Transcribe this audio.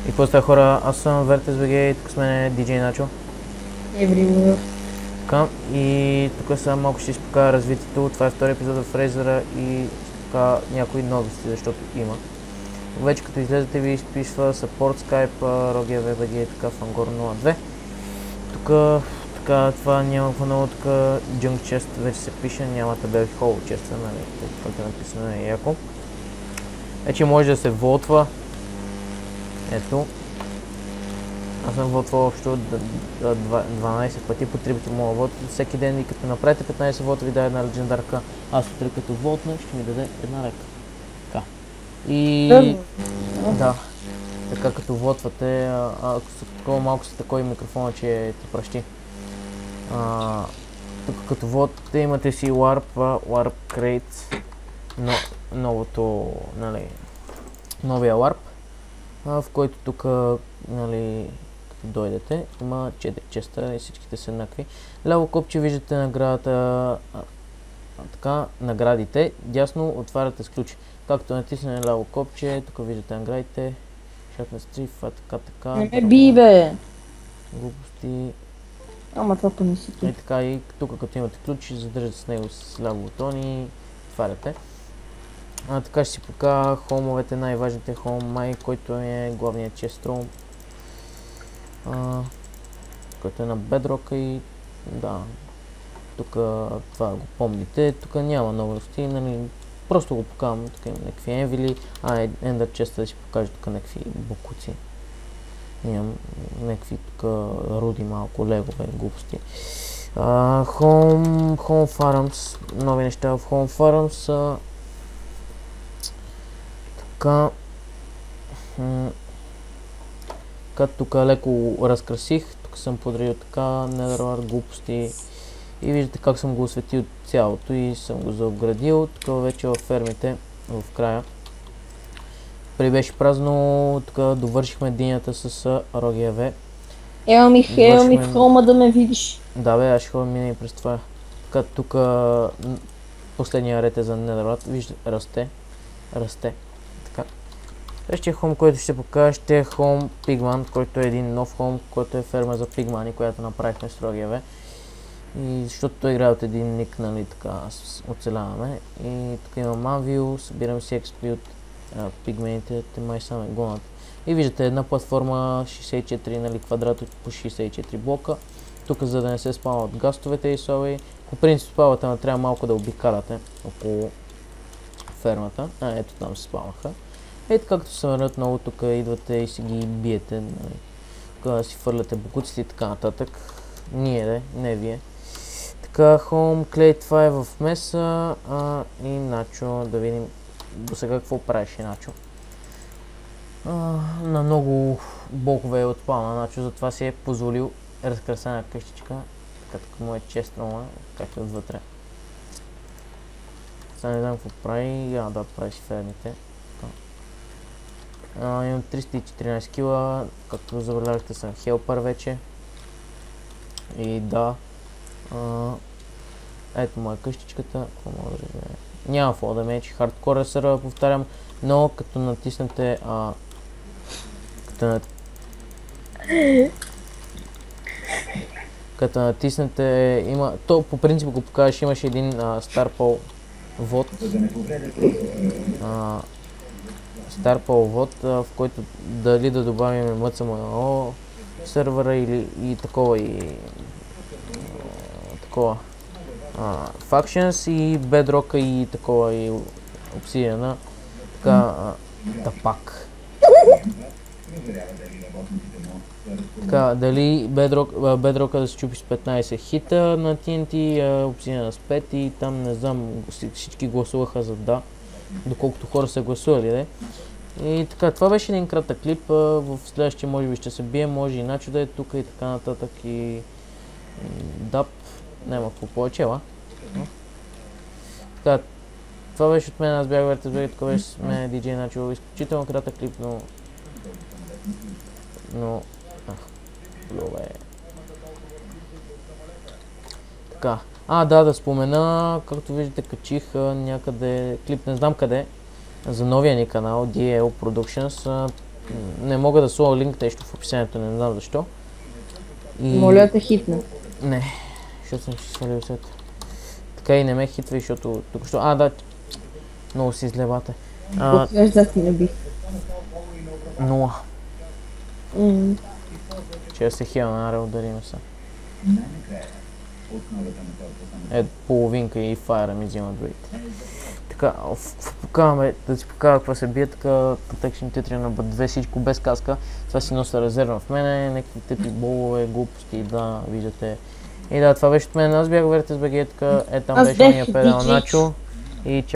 И после хора, аз съм VertexBG и тук с мен е DJ Начо. Еврил. Така, и тук сега малко ще изпокажа развитието. Това е втори епизод в Razer и ще покажа някои новости, защото има. Вече като излезете ви изписва Support Skype, Rogia VBG и така в Angor 02. Тук така, това няма какво ново, тук Junk Chest вече се пише, няма табелки Hollow Chest, нали, както е написано е яко. Вече може да се волтва. Ето. Аз съм вотвал общо 12 пъти, по 3 пъти мога вотвати всеки ден и като направите 15 вота ви даде една легендарка, аз утре като вотна ще ми даде една лека. Така. И... да. Така като вотвате, ако са такова малко са такова микрофона, че ти пращи. Тук като вотвате имате си Warp Crate, но новото, нали, новия Warp, в който тук, нали, като дойдете, има 4 честа и всичките са еднакви. Ляво копче виждате наградата, така, наградите, дясно отваряте с ключ. Както натисне ляво копче, тук виждате наградите, шатна стрифа, така. Не ме би, бе! Глупости. Ама това па не си ти. И така, и тук като имате ключ, задържате с него с ляво бутон и отваряте. Така ще си покажа хомовете, най-важните хом май, който е главният честром, който е на Bedrock и да, тук това го помните, тук няма новости, нали, просто го покажам, тук има някакви енвили, Ender Chest да си покажа тук някакви букуци, имам някакви тук руди малко, легове, глупости. Home Farms, нови неща в Home Farms са така, като тук леко разкрасих, тук съм подредил така, Netherware, глупости и виждате как съм го осветил цялото и съм го заобградил. Тук вече във фермите, в края, преди беше празно, тук довършихме динята с Rogia V. Ева ми в хрома да ме видиш. Да бе, аз ще ходя мина и през това. Така, тук последния ред е за Netherware, виждате, расте. Следващия хом, който ще покажа, ще е Home Pigman, който е един нов хом, който е ферма за пигмани, която направихме с Rogia V. И защото той играе от един ник, нали, така оцеляваме. И тук имам Anvil, събирам си XP от пигмените, те май са ме гонят. И виждате една платформа 64, нали, квадрат по 64 блока. Тук за да не се спамват гастовете и слави. По принцип спавате, но трябва малко да обикаляте около фермата. Ето там се спамваха. И така като се върнат много, тук идвате и си ги биете, нали, да си фърляте бокуците и така нататък. Ние, не вие. Така, Home Clay, това е в меса и Начо, да видим до сега какво правеше Начо. На много блокове е отпал на Начо, затова си е позволил разкрасена къщичка, така тук му е честно, както е отвътре. Сега не знам какво прави, да, прави си фермите. Имам 314 кила, както забелязахте съм хелпър вече. И да, ето моя къщичката, какво мога да видим? Няма фол да меч, хардкор е сърва, повтарям, но като натиснете като натиснете, има, то по принцип го покажеш, имаше един Starpal вод. Starpal вод, в който дали да добавим MCMO сервера или и такова Factions и Bedrock и такова и Obsidian, така тапак. Така, дали Bedrock да се чупи с 15 хита на TNT, Obsidian с 5 и там не знам, всички гласуваха за да, доколкото хора са гласували, не? И така, това беше един кратък клип, в следващия може би ще се бие, може и Начо да е тук и така нататък и дап, няма какво повече, Така, това беше от мен, аз бях VertexBG, тук беше с мен DJ Начо, изключително кратък клип, но, добре. Така, да спомена, както виждате качих някъде клип, не знам къде, за новия ни канал DL Productions. Не мога да сложа линк, нещо в описанието, не знам защо. И... Моля да те хитне. Не, защото съм си свалил сет. Така и не ме хитва, защото тук що... Да, много си излебате. Потвържда ти не бих. 0. Че да се хила на Арел, ударим се. Половинка и файра ми взимат другите. Така, покаваме, да си покажа какво се бие, така Protection Титри на 2, всичко без каска. Това си нося резерва в мене, някакви тъпи болове, глупости, да, виждате. И да, това беше от мен, аз бях Вертес БГ, така, там беше ония педал Начо и